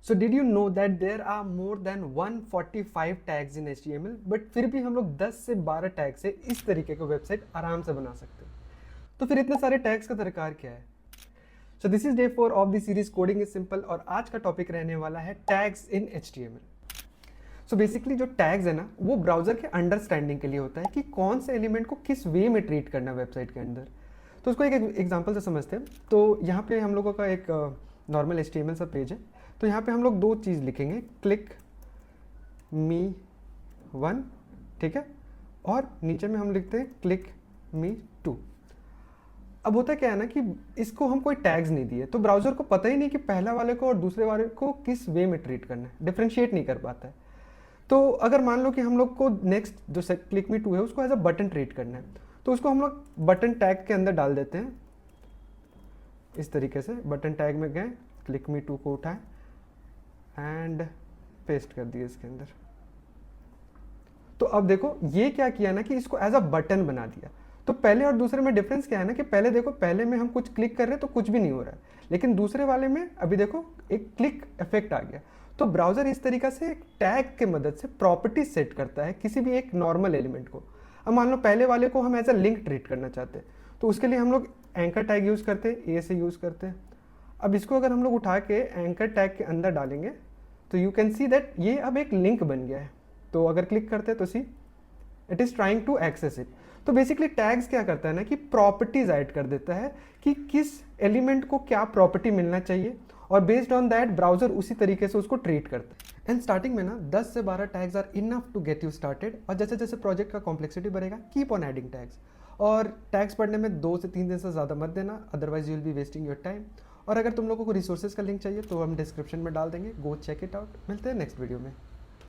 So did you know that there are more than 145 tags in HTML, but फिर भी हम लोग 10 से 12 टैग से इस तरीके का वेबसाइट आराम से बना सकते हैं। तो फिर इतने सारे टैग्स का दरकार क्या है? So this is day 4 of the series coding is simple, और आज का टॉपिक रहने वाला है tags in HTML। So basically जो टैग्स है ना, वो ब्राउजर के अंडरस्टैंडिंग के लिए होता है कि कौन से एलिमेंट को किस वे में ट्रीट करना है वेबसाइट के अंदर। तो उसको एक एग्जांपल से समझते हैं। तो यहाँ पे हम लोगों का एक नॉर्मल HTML सा पेज है। तो यहाँ पे हम लोग दो चीज़ लिखेंगे, क्लिक मी 1, ठीक है, और नीचे में हम लिखते हैं क्लिक मी 2। अब होता क्या है ना कि इसको हम कोई टैग्स नहीं दिए, तो ब्राउजर को पता ही नहीं कि पहला वाले को और दूसरे वाले को किस वे में ट्रीट करना है, डिफ्रेंशिएट नहीं कर पाता है। तो अगर मान लो कि हम लोग को नेक्स्ट जो क्लिक मी 2 है उसको एज अ बटन ट्रीट करना है, तो उसको हम लोग बटन टैग के अंदर डाल देते हैं। इस तरीके से बटन टैग में गए, क्लिक मी 2 को उठाएं एंड पेस्ट कर दिए इसके अंदर। तो अब देखो ये क्या किया ना कि इसको एज अ बटन बना दिया। तो पहले और दूसरे में डिफरेंस क्या है ना कि पहले देखो, पहले में हम कुछ क्लिक कर रहे हैं तो कुछ भी नहीं हो रहा है, लेकिन दूसरे वाले में अभी देखो एक क्लिक इफेक्ट आ गया। तो ब्राउजर इस तरीके से एक टैग के मदद से प्रॉपर्टी सेट करता है किसी भी एक नॉर्मल एलिमेंट को। अब मान लो पहले वाले को हम एज अ लिंक ट्रीट करना चाहते हैं, तो उसके लिए हम लोग एंकर टैग यूज करते हैं, ए से यूज करते हैं। अब इसको अगर हम लोग उठा के एंकर टैग के अंदर डालेंगे तो यू कैन सी दैट ये अब एक लिंक बन गया है। तो अगर क्लिक करते हैं तो see it is trying to access it. तो बेसिकली टैग्स क्या करता है ना कि प्रॉपर्टीज ऐड कर देता है कि किस एलिमेंट को क्या प्रॉपर्टी मिलना चाहिए, और बेस्ड ऑन दैट ब्राउजर उसी तरीके से उसको ट्रीट करता है। एंड स्टार्टिंग में ना 10 से 12 tags are enough to get you started, और जैसे जैसे प्रोजेक्ट का कॉम्प्लेक्सिटी बढ़ेगा कीप ऑन एडिंग टैग्स। और टैग्स पढ़ने में 2 से 3 दिन से ज़्यादा मत देना, otherwise you will be wasting your time. और अगर तुम लोगों को रिसोर्सेज का लिंक चाहिए तो हम डिस्क्रिप्शन में डाल देंगे, गो चेक इट आउट। मिलते हैं नेक्स्ट वीडियो में।